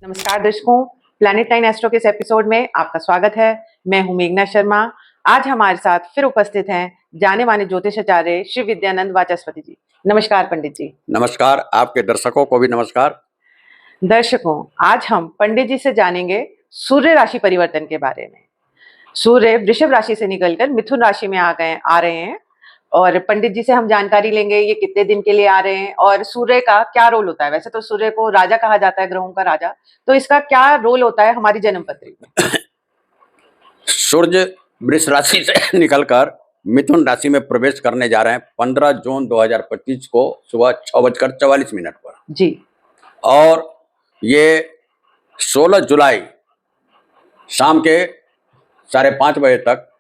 नमस्कार दर्शकों, planet 9 astro के इस एपिसोड में आपका स्वागत है। मैं हूं मेघना शर्मा। आज हमारे साथ फिर उपस्थित हैं जाने माने ज्योतिषाचार्य श्री विद्यानंद वाचस्पति जी। नमस्कार पंडित जी। नमस्कार, आपके दर्शकों को भी नमस्कार। दर्शकों, आज हम पंडित जी से जानेंगे सूर्य राशि परिवर्तन के बारे में। सूर्य वृषभ राशि से निकलकर मिथुन राशि में आ रहे हैं और पंडित जी से हम जानकारी लेंगे ये कितने दिन के लिए आ रहे हैं और सूर्य का क्या रोल होता है। वैसे तो सूर्य को राजा कहा जाता है, ग्रहों का राजा, तो इसका क्या रोल होता है हमारी जन्म पत्री में। सूर्य वृष राशि से निकलकर मिथुन राशि में प्रवेश करने जा रहे हैं 15 जून 2025 को सुबह 6:44 पर जी। और ये 16 जुलाई शाम के 5:30 बजे तक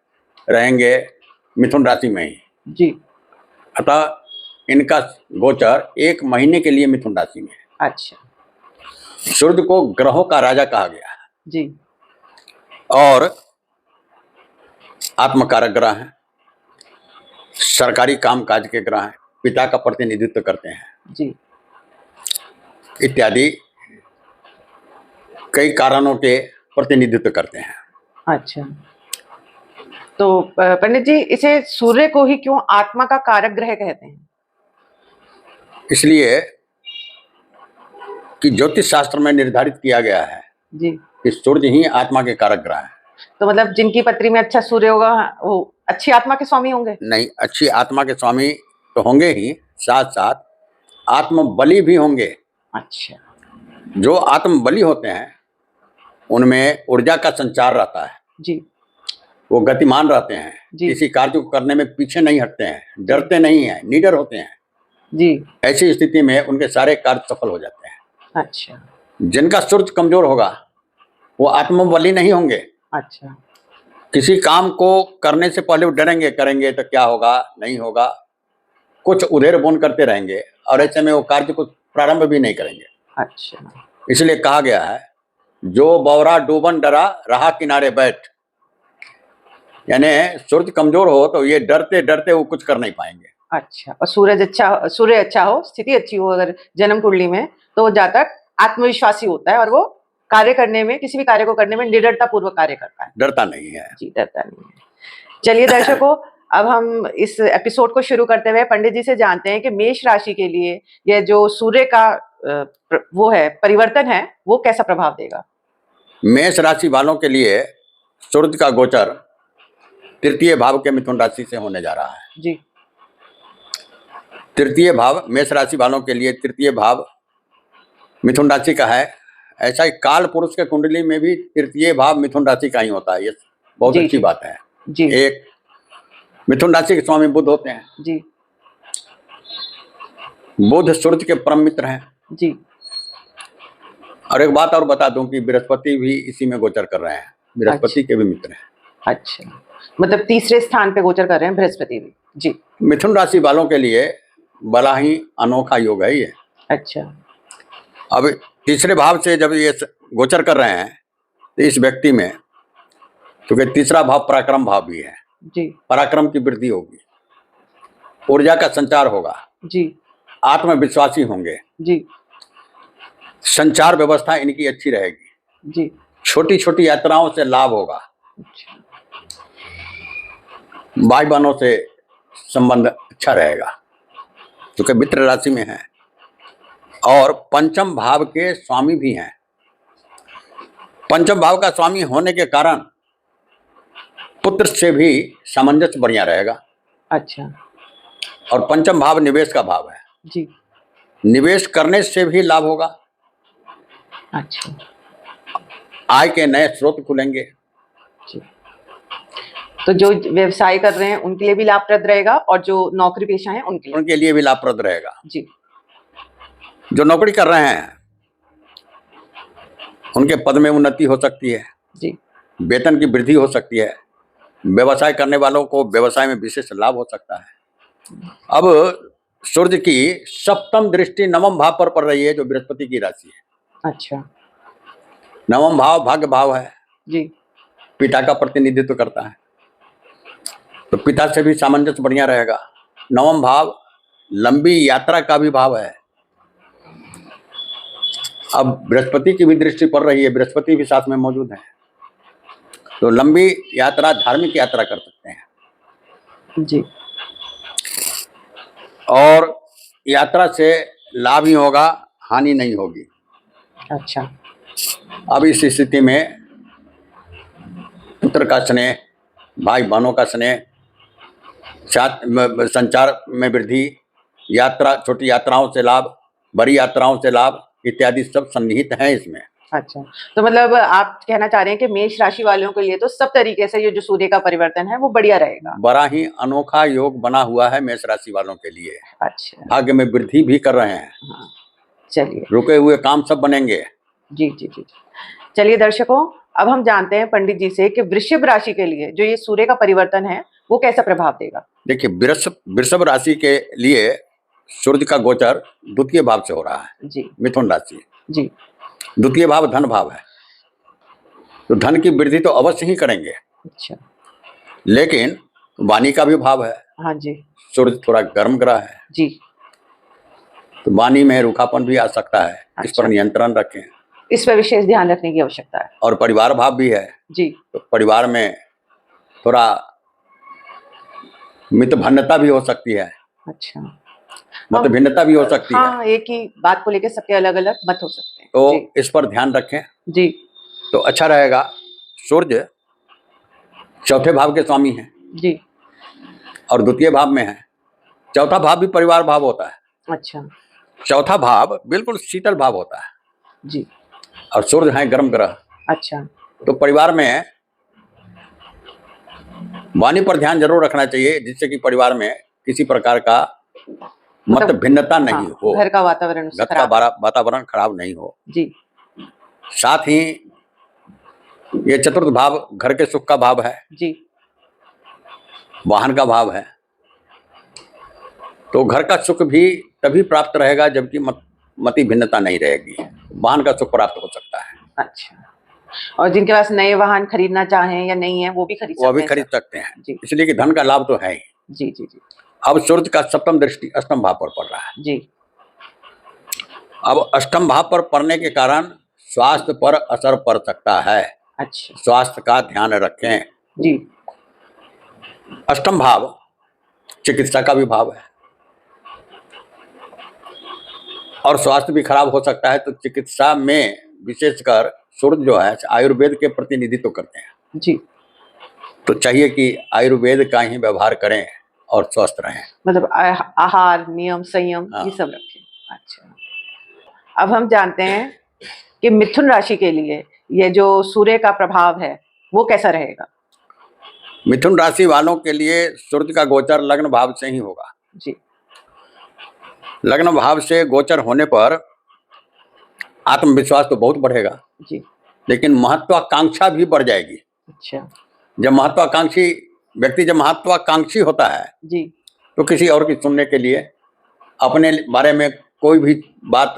रहेंगे मिथुन राशि में ही। जी। अतः इनका गोचर 1 महीने के लिए मिथुन राशि में है। अच्छा। सूर्य को ग्रहों का राजा कहा गया है जी। और आत्मकारक ग्रह हैं, सरकारी कामकाज के ग्रह हैं, पिता का प्रतिनिधित्व करते हैं जी। इत्यादि कई कारणों के प्रतिनिधित्व करते हैं। अच्छा, तो पंडित जी इसे सूर्य को ही क्यों आत्मा का कारक ग्रह कहते हैं? इसलिए कि ज्योतिष शास्त्र में निर्धारित किया गया है जी कि सूर्य ही आत्मा के कारक ग्रह है। तो मतलब जिनकी पत्री में अच्छा सूर्य होगा वो अच्छी आत्मा के स्वामी होंगे? नहीं, अच्छी आत्मा के स्वामी तो होंगे ही, साथ साथ आत्मबली भी होंगे। अच्छा। जो आत्मबली होते हैं उनमें ऊर्जा का संचार रहता है जी। वो गतिमान रहते हैं, किसी कार्य को करने में पीछे नहीं हटते हैं, डरते नहीं हैं, निडर होते हैं जी। ऐसी स्थिति में उनके सारे कार्य सफल हो जाते हैं। अच्छा। जिनका सूर्य कमजोर होगा वो आत्मबली नहीं होंगे। अच्छा। किसी काम को करने से पहले वो डरेंगे, करेंगे तो क्या होगा, नहीं होगा, कुछ उधेर बुन करते रहेंगे और ऐसे में वो कार्य को प्रारंभ भी नहीं करेंगे। अच्छा। इसलिए कहा गया है जो बौरा डूबन डरा रहा किनारे बैठ, यानी सूर्य कमजोर हो तो ये डरते डरते वो कुछ कर नहीं पाएंगे। अच्छा, और सूर्य अच्छा हो, स्थिति अच्छी हो अगर जन्म कुंडली में, तो जातक आत्मविश्वासी होता है और वो कार्य करने में, किसी भी कार्य को करने में निडरता पूर्वक कार्य करता है। डरता नहीं है। जी, डरता नहीं है। चलिए दर्शकों, अब हम इस एपिसोड को शुरू करते हुए पंडित जी से जानते हैं कि मेष राशि के लिए यह जो सूर्य का वो है परिवर्तन है वो कैसा प्रभाव देगा। मेष राशि वालों के लिए सूर्य का गोचर तृतीय भाव के मिथुन राशि से होने जा रहा है। जी। तृतीय भाव मेष राशि वालों के लिए तृतीय भाव मिथुन राशि का है। ऐसा ही काल पुरुष के कुंडली में भी तृतीय भाव मिथुन राशि का ही होता है। ये बहुत अच्छी बात है। जी। एक मिथुन राशि के स्वामी बुध होते हैं। जी। बुध सूर्य के परम मित्र हैं। जी। और एक बात और बता दूं कि बृहस्पति भी इसी में गोचर कर रहे हैं, बृहस्पति के भी मित्र हैं। अच्छा, मतलब तीसरे स्थान पे गोचर कर रहे हैं बृहस्पति भी। जी। मिथुन राशि वालों के लिए बड़ा ही अनोखा योग है ये। अच्छा। अब तीसरे भाव से जब ये गोचर कर रहे हैं तो इस व्यक्ति में, क्योंकि तीसरा भाव पराक्रम भाव भी है, जी, पराक्रम की वृद्धि होगी, ऊर्जा का संचार होगा, जी, आत्मविश्वासी होंगे, जी, संचार व्यवस्था इनकी अच्छी रहेगी, जी, छोटी छोटी यात्राओं से लाभ होगा, अच्छा, भाई बहनों से संबंध अच्छा रहेगा क्योंकि मित्र राशि में है और पंचम भाव के स्वामी भी हैं। पंचम भाव का स्वामी होने के कारण पुत्र से भी सामंजस्य बढ़िया रहेगा। अच्छा। और पंचम भाव निवेश का भाव है। जी। निवेश करने से भी लाभ होगा। अच्छा। आय के नए स्रोत खुलेंगे। जी। तो जो व्यवसाय कर रहे हैं उनके लिए भी लाभप्रद रहेगा और जो नौकरी पेशा है उनके लिए भी लाभप्रद रहेगा। जी। जो नौकरी कर रहे हैं उनके पद में उन्नति हो सकती है। जी। वेतन की वृद्धि हो सकती है। व्यवसाय करने वालों को व्यवसाय में विशेष लाभ हो सकता है। अब सूर्य की सप्तम दृष्टि नवम भाव पर पड़ रही है जो बृहस्पति की राशि है। अच्छा। नवम भाव भाग्य भाव है। जी। पिता का प्रतिनिधित्व करता है तो पिता से भी सामंजस्य बढ़िया रहेगा। नवम भाव लंबी यात्रा का भी भाव है। अब बृहस्पति की भी दृष्टि पड़ रही है, बृहस्पति भी साथ में मौजूद है, तो लंबी यात्रा, धार्मिक यात्रा कर सकते हैं। जी। और यात्रा से लाभ ही होगा, हानि नहीं होगी। अच्छा। अब इस स्थिति में पुत्र का स्नेह, भाई बहनों का स्नेह, संचार में वृद्धि, यात्रा, छोटी यात्राओं से लाभ, बड़ी यात्राओं से लाभ इत्यादि सब सन्निहित हैं इसमें। अच्छा, तो मतलब आप कहना चाह रहे हैं कि मेष राशि वालों के लिए तो सब तरीके से ये जो सूर्य का परिवर्तन है वो बढ़िया रहेगा। बड़ा ही अनोखा योग बना हुआ है मेष राशि वालों के लिए। अच्छा। भाग्य में वृद्धि भी कर रहे हैं। हाँ, चलिए। रुके हुए काम सब बनेंगे। जी जी जी। चलिए दर्शकों, अब हम जानते हैं पंडित जी से कि वृषभ राशि के लिए जो ये सूर्य का परिवर्तन है वो कैसा प्रभाव देगा। देखिए, वृषभ राशि के लिए सूर्य का गोचर द्वितीय भाव से हो रहा है। जी। मिथुन राशि जी। द्वितीय भाव धन भाव है, तो धन की वृद्धि तो अवश्य ही करेंगे। अच्छा। लेकिन वाणी का भी भाव है। हाँ जी। सूर्य थोड़ा गर्म ग्रह है, जी। तो वाणी में रूखापन भी आ सकता है। इस अच्छा। पर नियंत्रण रखें। इस पर विशेष ध्यान रखने की आवश्यकता है। और परिवार भाव भी है, जी। तो परिवार में थोड़ा मित भिन्नता भी हो सकती है। अच्छा। मत भिन्नता भी हो सकती है। हाँ, एक ही बात को लेकर सबके अलग अलग मत हो सकते हैं। तो जी। इस पर ध्यान रखें जी। तो अच्छा रहेगा। सूर्य चौथे भाव के स्वामी हैं जी। और द्वितीय भाव में है। चौथा भाव भी परिवार भाव होता है। अच्छा। चौथा भाव बिल्कुल शीतल भाव होता है। जी। और सूर्य है गर्म ग्रह। अच्छा। तो परिवार में वाणी पर ध्यान जरूर रखना चाहिए, जिससे कि परिवार में किसी प्रकार का मत भिन्नता नहीं हो, घर का वातावरण घर का वातावरण खराब नहीं हो। जी। साथ ही ये चतुर्थ भाव घर के सुख का भाव है। जी। वाहन का भाव है, तो घर का सुख भी तभी प्राप्त रहेगा जबकि मति भिन्नता नहीं रहेगी। वाहन का सुख प्राप्त हो सकता है। अच्छा। और जिनके पास नए वाहन खरीदना चाहें या नहीं है वो भी खरीद सकते हैं। जी। इसलिए कि धन का लाभ तो है ही। जी जी जी। अब सूर्य का सप्तम दृष्टि अष्टम भाव पर पड़ रहा है। जी। अब अष्टम भाव पर पड़ने के कारण स्वास्थ्य पर असर पड़ सकता है। अच्छा। स्वास्थ्य का ध्यान रखें। जी। अष्टम भाव चिकित्सा का भी भाव है और स्वास्थ्य भी खराब हो सकता है। तो चिकित्सा में विशेषकर सूर्य जो है आयुर्वेद के प्रतिनिधित्व करते हैं। जी। तो चाहिए कि आयुर्वेद का ही व्यवहार करें और स्वस्थ रहें। मतलब आहार नियम संयम ये सब रखें। अच्छा। अब हम जानते हैं कि मिथुन राशि के लिए ये जो सूर्य का प्रभाव है वो कैसा रहेगा। मिथुन राशि वालों के लिए सूर्य का गोचर लग्न भाव से ही होगा। जी। लग्न भाव से गोचर होने पर आत्मविश्वास तो बहुत बढ़ेगा। जी। लेकिन महत्वाकांक्षा भी बढ़ जाएगी। अच्छा। जब महत्वाकांक्षी होता है जी। तो किसी और की सुनने के लिए, अपने बारे में कोई भी बात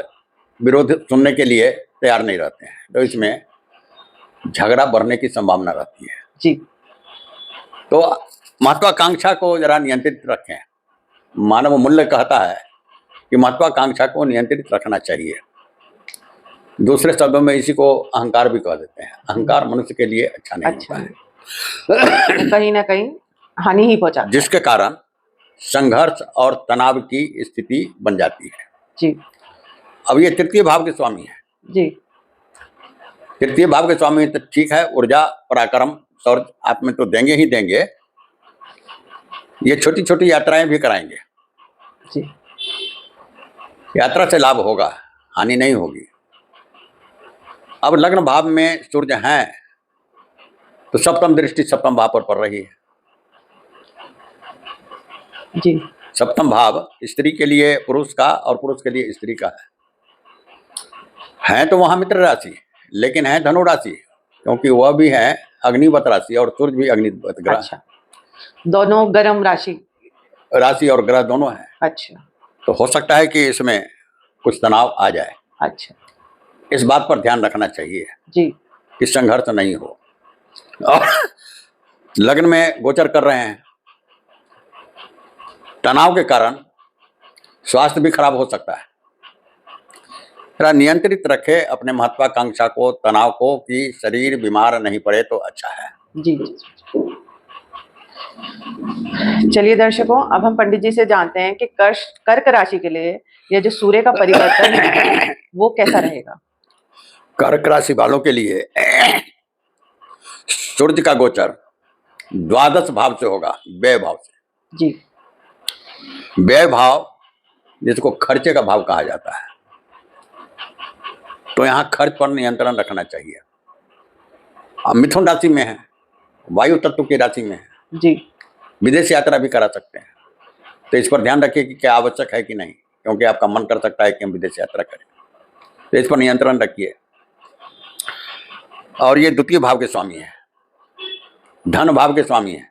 विरोध सुनने के लिए तैयार नहीं रहते हैं। तो इसमें झगड़ा बढ़ने की संभावना रहती है। जी। तो महत्वाकांक्षा को जरा नियंत्रित रखें। मानव मूल्य कहता है कि महत्वाकांक्षा को नियंत्रित रखना चाहिए। दूसरे शब्दों में इसी को अहंकार भी कह देते हैं। अहंकार मनुष्य के लिए अच्छा नहीं होता है। कहीं ना कहीं हानि ही पहुंचाता है, जिसके कारण संघर्ष और तनाव की स्थिति बन जाती है। जी। अब ये तृतीय भाव के स्वामी है। जी। तृतीय भाव के स्वामी तो ठीक है, ऊर्जा पराक्रम शौर्य आप में तो देंगे ही देंगे। ये छोटी छोटी यात्राएं भी कराएंगे। जी। यात्रा से लाभ होगा, हानि नहीं होगी। अब लग्न भाव में सूर्य हैं तो सप्तम दृष्टि सप्तम भाव पर पड़ रही है। जी। सप्तम भाव स्त्री के लिए पुरुष का और पुरुष के लिए स्त्री का है तो वहां मित्र राशि, लेकिन है धनु राशि, क्योंकि वह भी है अग्निवत राशि और सूर्य भी अग्निवत ग्रह। अच्छा। दोनों गर्म राशि और ग्रह दोनों है। अच्छा। तो हो सकता है कि इसमें कुछ तनाव आ जाए। अच्छा। इस बात पर ध्यान रखना चाहिए जी। कि संघर्ष नहीं हो। और लग्न में गोचर कर रहे हैं, तनाव के कारण स्वास्थ्य भी खराब हो सकता है। थोड़ा नियंत्रित रखे अपने महत्वाकांक्षा को, तनाव को, कि शरीर बीमार नहीं पड़े तो अच्छा है। जी जी। चलिए दर्शकों, अब हम पंडित जी से जानते हैं कि कर्क राशि के लिए यह जो सूर्य का परिवर्तन है वो कैसा रहेगा। कर्क राशि वालों के लिए सूर्य का गोचर द्वादश भाव से होगा, व्यय भाव से। जी। व्यय भाव जिसको खर्चे का भाव कहा जाता है, तो यहाँ खर्च पर नियंत्रण रखना चाहिए। अब मिथुन राशि में है, वायु तत्व की राशि में है जी। विदेश यात्रा भी करा सकते हैं, तो इस पर ध्यान रखिए कि क्या आवश्यक है कि नहीं, क्योंकि आपका मन कर सकता है कि हम विदेश यात्रा करें, तो इस पर नियंत्रण रखिए। और ये द्वितीय भाव के स्वामी है, धन भाव के स्वामी है,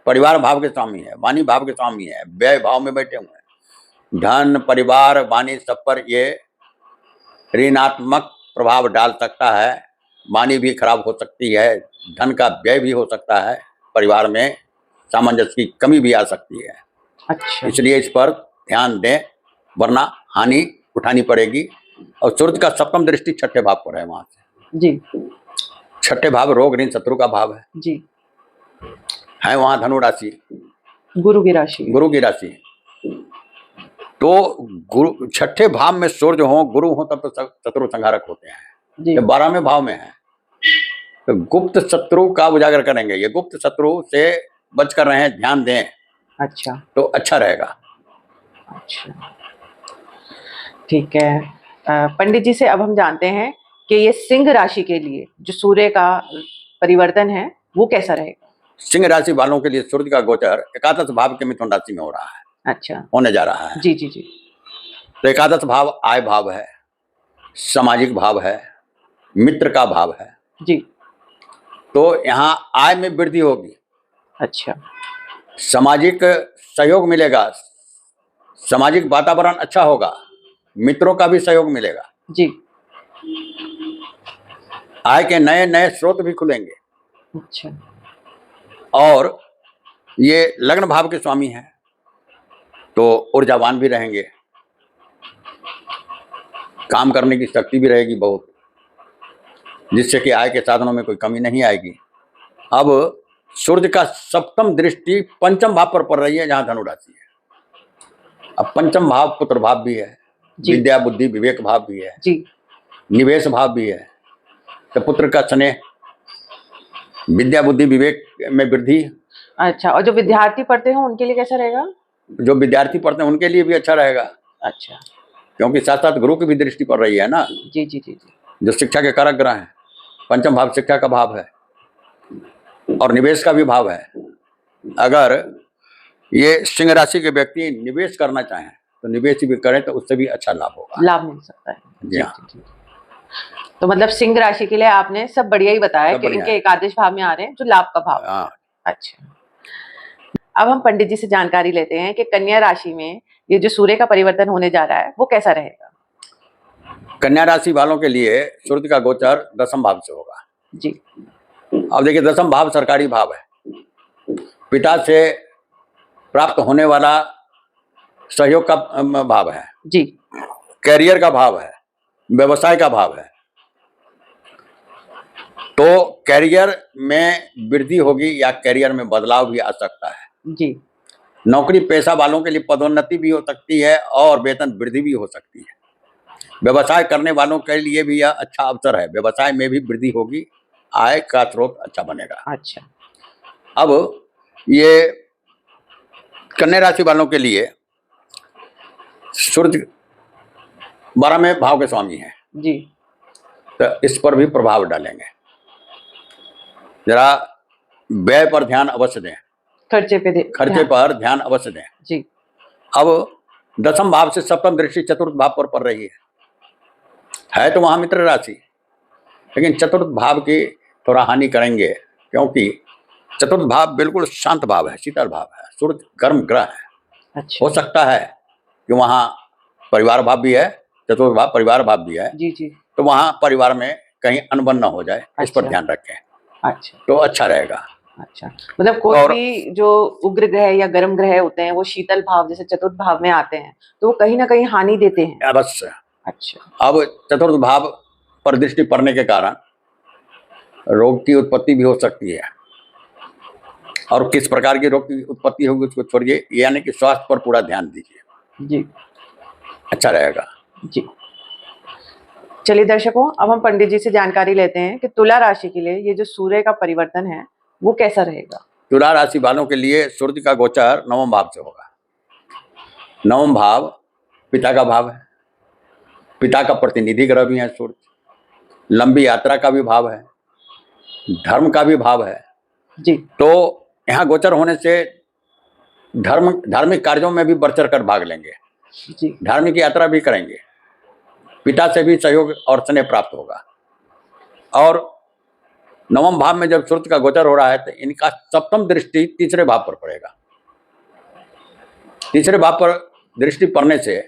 परिवार भाव के स्वामी है, वाणी भाव के स्वामी है, व्यय भाव में बैठे हुए हैं। धन, परिवार, वाणी सब पर ये ऋणात्मक प्रभाव डाल सकता है। वाणी भी खराब हो सकती है, धन का व्यय भी हो सकता है, परिवार में सामंजस्य की कमी भी आ सकती है। अच्छा। इसलिए इस पर ध्यान दें, वरना हानि उठानी पड़ेगी। और सूर्य का सप्तम दृष्टि छठे भाव पर है, वहां से जी। छठे भाव रोग ऋण शत्रु का भाव है जी। वहां धनु राशि, गुरु की राशि। गुरु की राशि। तो गुरु छठे भाव में सूर्य हो, गुरु हो, तब तो शत्रु संहारक होते हैं। जी। जब 12वें भाव में है तो गुप्त शत्रु का उजागर करेंगे। ये गुप्त शत्रु से बच कर रहे हैं, ध्यान दें। अच्छा। तो अच्छा रहेगा। अच्छा, ठीक है। पंडित जी से अब हम जानते हैं कि ये सिंह राशि के लिए जो सूर्य का परिवर्तन है वो कैसा रहेगा। सिंह राशि वालों के लिए सूर्य का गोचर एकादश भाव के मिथुन राशि में हो रहा है, अच्छा, होने जा रहा है। जी जी जी। तो एकादश भाव आय भाव है, सामाजिक भाव है, मित्र का भाव है। जी। तो यहाँ आय में वृद्धि होगी, अच्छा। सामाजिक सहयोग मिलेगा, सामाजिक वातावरण अच्छा होगा, मित्रों का भी सहयोग मिलेगा। जी। आय के नए नए स्रोत भी खुलेंगे। अच्छा। और ये लग्न भाव के स्वामी हैं, तो ऊर्जावान भी रहेंगे, काम करने की शक्ति भी रहेगी बहुत, जिससे कि आय के साधनों में कोई कमी नहीं आएगी। अब सूर्य का सप्तम दृष्टि पंचम भाव पर पड़ रही है, जहां धनु राशि है। अब पंचम भाव पुत्र भाव भी है, विद्या बुद्धि विवेक भाव भी है, जी। निवेश भाव भी है। तो पुत्र का स्नेह, विद्या बुद्धि विवेक में वृद्धि। अच्छा, और जो विद्यार्थी पढ़ते हैं उनके लिए कैसा रहेगा। जो विद्यार्थी पढ़ते हैं उनके लिए भी अच्छा रहेगा। अच्छा, क्योंकि साथ साथ गुरु की भी दृष्टि पड़ रही है ना। जी जी जी जी। जो शिक्षा के कारक ग्रह हैं, पंचम भाव शिक्षा का भाव है और निवेश का भी भाव है। अगर ये सिंह राशि के व्यक्ति निवेश करना चाहें तो निवेश भी करें, तो उससे भी अच्छा लाभ होगा, लाभ मिल सकता है। जी हाँ। तो मतलब सिंह राशि के लिए आपने सब बढ़िया ही बताया सब कि बढ़िया इनके है। एकादश भाव में आ रहे हैं जो लाभ का भाव है। हाँ। अच्छा, अब हम पंडित जी से जानकारी लेते हैं कि कन्या राशि में ये जो सूर्य का परिवर्तन होने जा रहा है वो कैसा रहेगा। कन्या राशि वालों के लिए सूर्य का गोचर दसम भाव से होगा। जी। अब देखिए, दसम भाव सरकारी भाव है, पिता से प्राप्त होने वाला सहयोग का भाव है, जी। कैरियर का भाव है, व्यवसाय का भाव है। तो कैरियर में वृद्धि होगी या कैरियर में बदलाव भी आ सकता है। जी। नौकरी पेशा वालों के लिए पदोन्नति भी हो सकती है और वेतन वृद्धि भी हो सकती है। व्यवसाय करने वालों के लिए भी यह अच्छा अवसर है, व्यवसाय में भी वृद्धि होगी, आय का स्रोत अच्छा बनेगा। अच्छा। अब ये कन्या राशि वालों के लिए सूर्य 12वें भाव के स्वामी है, जी। तो इस पर भी प्रभाव डालेंगे। जरा व्यय पर ध्यान अवश्य दें, खर्चे पर ध्यान अवश्य दें। जी। अब दसम भाव से सप्तम दृष्टि चतुर्थ भाव पर पड़ रही है तो वहां मित्र राशि, लेकिन चतुर्थ भाव की थोड़ा हानि करेंगे, क्योंकि चतुर्थ भाव बिल्कुल शांत भाव है, शीतल भाव है, सूर्य गर्म ग्रह है। अच्छा। हो सकता है कि वहाँ परिवार भाव भी है, चतुर्थ भाव परिवार भाव भी है, जी जी। तो वहाँ परिवार में कहीं अनबन न हो जाए, इस पर अच्छा। ध्यान रखें। अच्छा, तो अच्छा रहेगा। अच्छा, मतलब कोई भी जो उग्र ग्रह या गर्म ग्रह होते हैं वो शीतल भाव जैसे चतुर्थ भाव में आते हैं तो वो कहीं ना कहीं हानि देते हैं। अवश्य अच्छा। अब चतुर्थ भाव पर दृष्टि पड़ने के कारण रोग की उत्पत्ति भी हो सकती है, और किस प्रकार के रोग की उत्पत्ति होगी उसको छोड़िए, यानी कि स्वास्थ्य पर पूरा ध्यान दीजिए, जी अच्छा रहेगा। जी। चलिए दर्शकों, अब हम पंडित जी से जानकारी लेते हैं कि तुला राशि के लिए ये जो सूर्य का परिवर्तन है वो कैसा रहेगा। तुला राशि वालों के लिए सूर्य का गोचर नवम भाव से होगा। नवम भाव पिता का भाव है, पिता का प्रतिनिधि ग्रह भी है सूर्य, लंबी यात्रा का भी भाव है, धर्म का भी भाव है। जी तो यहाँ गोचर होने से धार्मिक कार्यों में भी बढ़ चढ़ कर भाग लेंगे, जी। धार्मिक यात्रा भी करेंगे, पिता से भी सहयोग और स्नेह प्राप्त होगा। और नवम भाव में जब सूर्य का गोचर हो रहा है तो इनका सप्तम दृष्टि तीसरे भाव पर पड़ेगा। तीसरे भाव पर दृष्टि पड़ने से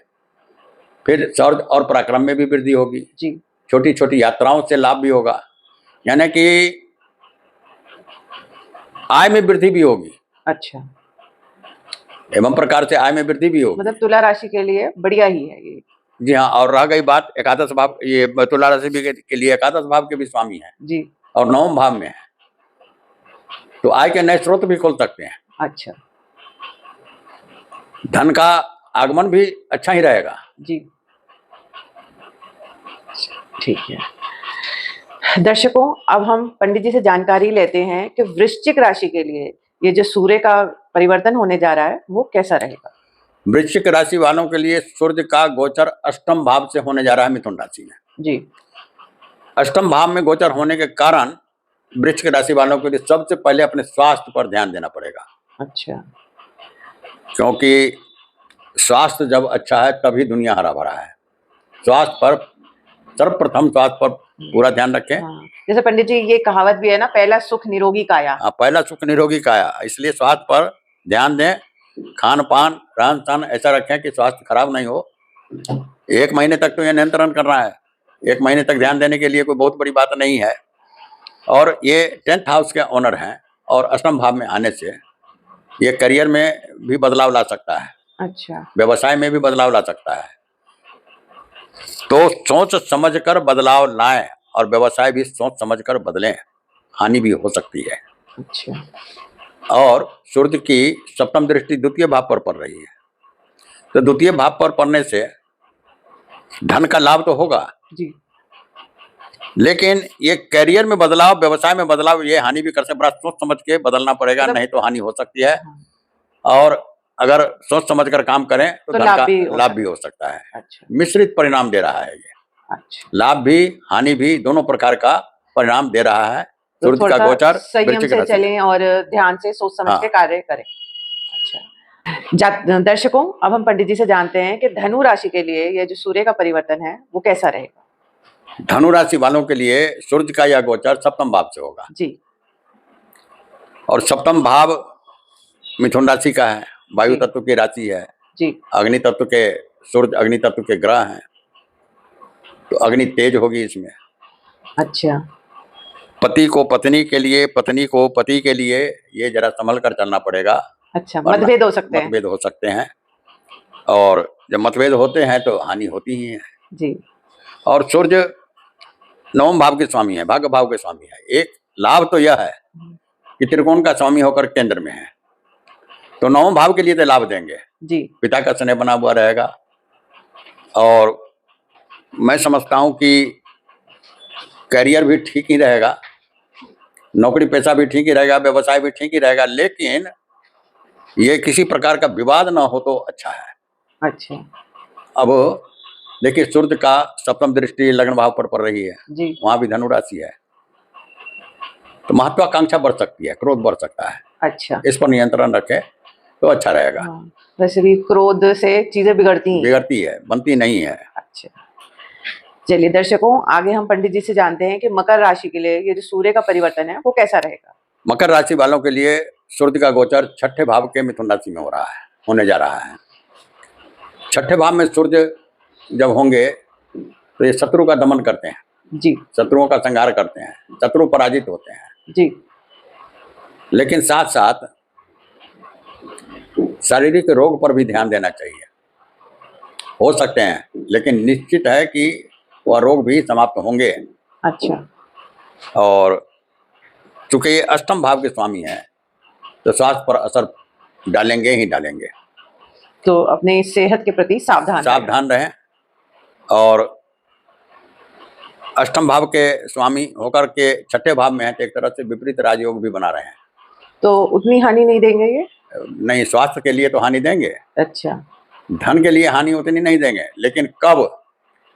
फिर शौर्य और पराक्रम में भी वृद्धि होगी, जी छोटी छोटी यात्राओं से लाभ भी होगा, यानी कि आय में वृद्धि भी होगी। अच्छा, एवं प्रकार से आय में वृद्धि भी होगी। मतलब तुला राशि के लिए बढ़िया ही है ये। जी हाँ, और रह गई बात एकादश भाव, ये तुला राशि के लिए एकादश भाव के भी स्वामी है जी। और नवम भाव में है, तो आय के नए स्रोत भी खोल सकते हैं। अच्छा धन का आगमन भी अच्छा ही रहेगा। जी, ठीक है। दर्शकों, अब हम पंडित जी से जानकारी लेते हैं कि वृश्चिक राशि के लिए ये जो सूर्य का परिवर्तन होने जा रहा है वो कैसा रहेगा। वृश्चिक राशि वालों के लिए सूर्य का गोचर अष्टम भाव से होने जा रहा है मिथुन राशि में। जी। अष्टम भाव में गोचर होने के कारण वृश्चिक राशि वालों के लिए सबसे पहले अपने स्वास्थ्य पर ध्यान देना पड़ेगा। अच्छा। क्योंकि स्वास्थ्य जब अच्छा है तभी दुनिया हरा भरा है। स्वास्थ्य पर सर्वप्रथम स्वास्थ्य पर पूरा ध्यान रखें। हाँ, जैसे पंडित जी ये कहावत भी है ना, पहला सुख निरोगी काया। हाँ, पहला सुख निरोगी काया, इसलिए स्वास्थ्य पर ध्यान दें। खान पान रहन सहन ऐसा रखें कि स्वास्थ्य खराब नहीं हो। 1 महीने तक तो ये नियंत्रण करना है, 1 महीने तक ध्यान देने के लिए कोई बहुत बड़ी बात नहीं है। और ये 10th हाउस के ऑनर हैं और अष्टम भाव में आने से ये करियर में भी बदलाव ला सकता है। अच्छा। व्यवसाय में भी बदलाव ला सकता है। तो सोच समझकर बदलाव लाएं और व्यवसाय भी सोच समझकर बदलें, हानि भी हो सकती है। अच्छा। और सूर्य की सप्तम दृष्टि द्वितीय भाव पर पड़ रही है, तो द्वितीय भाव पर पड़ने से धन का लाभ तो होगा जी। लेकिन ये करियर में बदलाव, व्यवसाय में बदलाव, ये हानि भी कर सकते। बड़ा सोच समझ के बदलना पड़ेगा, मतलब नहीं तो हानि हो सकती है। हाँ। और अगर सोच समझकर काम करें तो धन का लाभ भी हो सकता है। अच्छा। मिश्रित परिणाम दे रहा है ये। अच्छा, लाभ भी हानि भी दोनों प्रकार का परिणाम दे रहा है तो सूर्य का थोड़ा गोचर संयम वृश्चिक से राशि में। चलें और ध्यान से सोच समझ हाँ। के कार्य करें। अच्छा, दर्शकों, अब हम पंडित जी से जानते हैं कि धनु राशि के लिए ये जो सूर्य का परिवर्तन है वो कैसा रहेगा। धनु राशि वालों के लिए सूर्य का यह गोचर सप्तम भाव से होगा। जी। और सप्तम भाव मिथुन राशि का है, वायु जी। तत्व की राशि है, जी। अग्नि तत्व के, सूर्य अग्नि तत्व के ग्रह हैं, तो अग्नि तेज होगी इसमें। अच्छा। पति को पत्नी के लिए, पत्नी को पति के लिए ये जरा संभल कर चलना पड़ेगा। अच्छा, मतभेद हो सकते हैं। मतभेद हो सकते हैं, और जब मतभेद होते हैं तो हानि होती ही है। जी। और सूर्य नवम भाव के स्वामी है, भाग्य भाव के स्वामी है। एक लाभ तो यह है कि त्रिकोण का स्वामी होकर केंद्र में है, तो नवम भाव के लिए तो लाभ देंगे। जी। पिता का स्नेह बना हुआ रहेगा, और मैं समझता हूं कि करियर भी ठीक ही रहेगा, नौकरी पेशा भी ठीक ही रहेगा, व्यवसाय भी ठीक ही रहेगा, लेकिन ये किसी प्रकार का विवाद ना हो तो अच्छा है। अच्छा। अब देखिए, सूर्य का सप्तम दृष्टि लग्न भाव पर पड़ रही है, जी। वहां भी धनु राशि है, तो महत्वाकांक्षा बढ़ सकती है, क्रोध बढ़ सकता है। अच्छा। इस पर नियंत्रण रखें तो अच्छा रहेगा। हाँ, वैसे भी क्रोध से चीजें बिगड़ती है, बनती नहीं है। अच्छा। चलिए दर्शकों, आगे हम पंडित जी से जानते हैं कि मकर राशि के लिए ये जो सूर्य का परिवर्तन है वो कैसा रहेगा। मकर राशि वालों के लिए सूर्य का गोचर छठे भाव के मिथुन राशि में होने जा रहा है। छठे भाव में सूर्य जब होंगे तो ये शत्रु का दमन करते हैं। जी। शत्रुओं का संहार करते हैं, शत्रु पराजित होते हैं। जी। लेकिन साथ साथ शारीरिक रोग पर भी ध्यान देना चाहिए। हो सकते हैं, लेकिन निश्चित है कि वह रोग भी समाप्त होंगे। अच्छा। और चूंकि ये अष्टम भाव के स्वामी हैं तो स्वास्थ्य पर असर डालेंगे ही डालेंगे। तो अपने सेहत के प्रति सावधान रहें। और अष्टम भाव के स्वामी होकर के छठे भाव में है तो एक तरह से विपरीत राजयोग भी बना रहे हैं। तो उतनी हानि नहीं देंगे ये? नहीं, स्वास्थ्य के लिए तो हानि देंगे। अच्छा। धन के लिए हानि उतनी नहीं देंगे, लेकिन कब?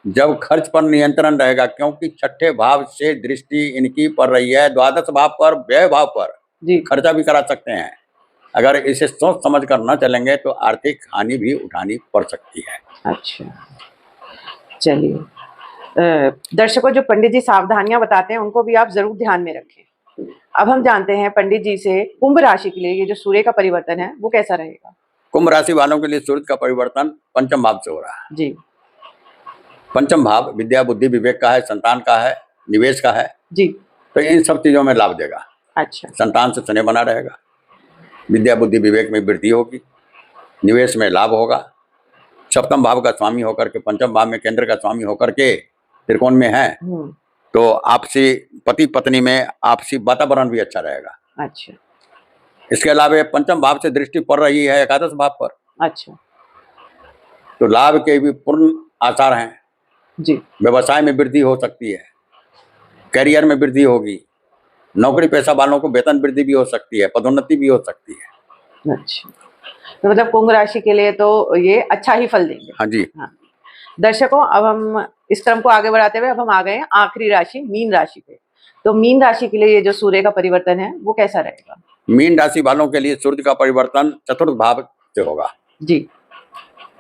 जब खर्च पर नियंत्रण रहेगा, क्योंकि छठे भाव से दृष्टि इनकी पड़ रही है द्वादश भाव पर, व्यय भाव पर। जी। खर्चा भी करा सकते हैं। अगर इसे सोच समझ कर न चलेंगे तो आर्थिक हानि भी उठानी पड़ सकती है। अच्छा, चलिए। दर्शकों, जो पंडित जी सावधानियां बताते हैं उनको भी आप जरूर ध्यान में रखें। अब हम जानते हैं पंडित जी से कुंभ राशि के लिए ये जो सूर्य का परिवर्तन है वो कैसा रहेगा। कुंभ राशि वालों के लिए सूर्य का परिवर्तन पंचम भाव से हो रहा है। जी पंचम भाव विद्या, बुद्धि, विवेक का है, संतान का है, निवेश का है। जी। तो इन सब चीजों में लाभ देगा। अच्छा। संतान से स्नेह बना रहेगा, विद्या, बुद्धि, विवेक में वृद्धि होगी, निवेश में लाभ होगा। सप्तम भाव का स्वामी होकर के पंचम भाव में केंद्र का स्वामी होकर के त्रिकोण में है, तो आपसी पति पत्नी में आपसी वातावरण भी अच्छा रहेगा। अच्छा। इसके अलावा पंचम भाव से दृष्टि पड़ रही है एकादश भाव पर। अच्छा। तो लाभ के भी पूर्ण आसार हैं जी। व्यवसाय में वृद्धि हो सकती है, करियर में वृद्धि होगी, नौकरी पेशा वालों को वेतन वृद्धि भी हो सकती है, पदोन्नति भी हो सकती है। अच्छा, तो मतलब कुंभ राशि के लिए तो ये अच्छा ही फल देंगे। हाँ जी। हाँ। दर्शकों, अब हम इस क्रम को आगे बढ़ाते हुए अब हम आ गए हैं आखिरी राशि मीन राशि पे। तो मीन राशि के लिए ये जो सूर्य का परिवर्तन है वो कैसा रहेगा। मीन राशि वालों के लिए सूर्य का परिवर्तन चतुर्थ भाव से होगा। जी।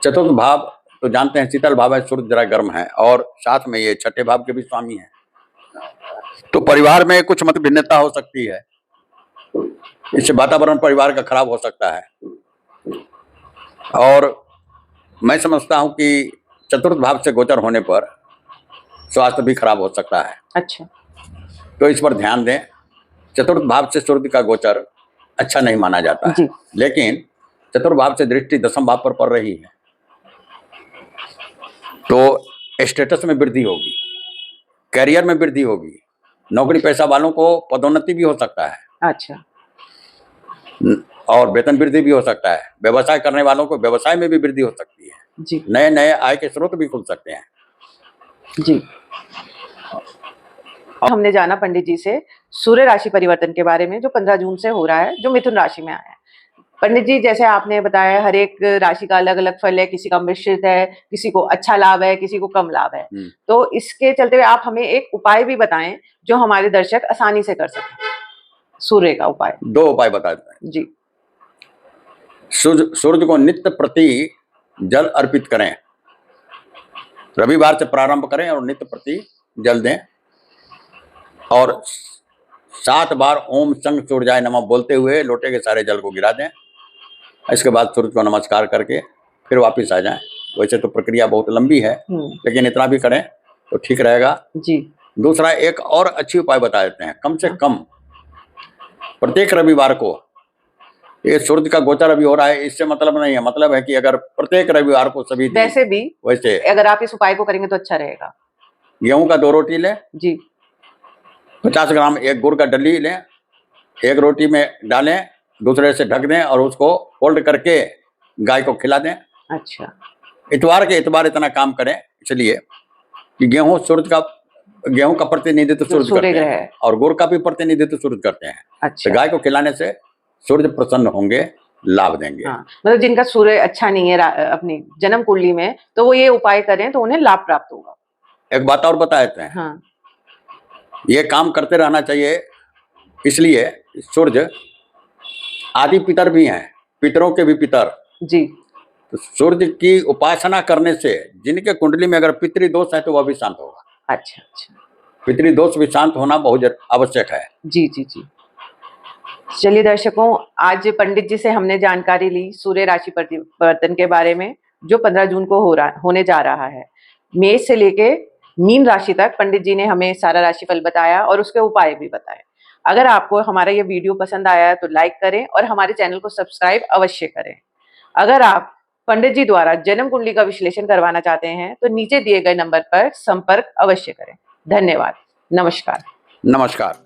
चतुर्थ भाव तो जानते हैं शीतल भाव है, सूर्य जरा गर्म है, और साथ में ये छठे भाव के भी स्वामी हैं। तो परिवार में कुछ मत भिन्नता हो सकती है, इससे वातावरण परिवार का खराब हो सकता है। और मैं समझता हूं कि चतुर्थ भाव से गोचर होने पर स्वास्थ्य भी खराब हो सकता है। अच्छा। तो इस पर ध्यान दें। चतुर्थ भाव से सूर्य का गोचर अच्छा नहीं माना जाता है, लेकिन चतुर्थ भाव से दृष्टि दसम भाव पर पड़ रही है तो स्टेटस में वृद्धि होगी, करियर में वृद्धि होगी, नौकरी पेशा वालों को पदोन्नति भी हो सकता है। अच्छा। और वेतन वृद्धि भी हो सकता है। व्यवसाय करने वालों को व्यवसाय में भी वृद्धि हो सकती है। जी। नए नए आय के स्रोत भी खुल सकते हैं। जी। हमने जाना पंडित जी से सूर्य राशि परिवर्तन के बारे में जो 15 जून से हो रहा है, जो मिथुन राशि में आया है। पंडित जी, जैसे आपने बताया हर एक राशि का अलग अलग फल है, किसी का मिश्रित है, किसी को अच्छा लाभ है, किसी को कम लाभ है। तो इसके चलते हुए आप हमें एक उपाय भी बताएं जो हमारे दर्शक आसानी से कर सकें। सूर्य का उपाय। 2 उपाय बताते हैं जी। सूर्य को नित्य प्रति जल अर्पित करें। रविवार से प्रारंभ करें और नित्य प्रति जल दें, और 7 बार ओम संग सूर्याय नमः बोलते हुए लोटे के सारे जल को गिरा दें। इसके बाद सूर्य को नमस्कार करके फिर वापस आ जाएं। वैसे तो प्रक्रिया बहुत लंबी है, लेकिन इतना भी करें तो ठीक रहेगा जी। दूसरा एक और अच्छी उपाय बता देते हैं। कम से कम प्रत्येक रविवार को, ये सूर्य का गोचर अभी हो रहा है, इससे मतलब नहीं है, मतलब है कि अगर प्रत्येक रविवार को सभी वैसे भी वैसे अगर आप इस उपाय को करेंगे तो अच्छा रहेगा। गेहूं का 2 रोटी लें जी। 50 ग्राम एक गुड़ का डली लें, एक रोटी में डालें, दूसरे से ढक दें और उसको फोल्ड करके गाय को खिला दें। अच्छा। इतवार के इतवार इतना काम करें, इसलिए कि गेहूं का प्रतिनिधित्व सूर्य करते हैं और गुड़ का भी प्रतिनिधित्व सूर्य करते हैं। अच्छा। तो गाय को खिलाने से सूर्य प्रसन्न होंगे, लाभ देंगे। हाँ, मतलब जिनका सूर्य अच्छा नहीं है अपनी जन्म कुंडली में, तो वो ये उपाय करें तो उन्हें लाभ प्राप्त होगा। एक बात और बता देते हैं। हाँ। ये काम करते रहना चाहिए, इसलिए सूर्य आदि पितर भी हैं, पितरों के भी पितर। जी। तो सूर्य की उपासना करने से जिनके कुंडली में अगर पितृदोष है तो वह भी शांत होगा। अच्छा अच्छा। पितृदोष भी शांत होना बहुत आवश्यक है। जी जी जी। चलिए दर्शकों, आज पंडित जी से हमने जानकारी ली सूर्य राशि परिवर्तन के बारे में जो 15 जून को होने जा रहा है। मेष से लेके मीन राशि तक पंडित जी ने हमें सारा राशिफल बताया और उसके उपाय भी बताए। अगर आपको हमारा ये वीडियो पसंद आया है तो लाइक करें और हमारे चैनल को सब्सक्राइब अवश्य करें। अगर आप पंडित जी द्वारा जन्म कुंडली का विश्लेषण करवाना चाहते हैं तो नीचे दिए गए नंबर पर संपर्क अवश्य करें। धन्यवाद। नमस्कार। नमस्कार।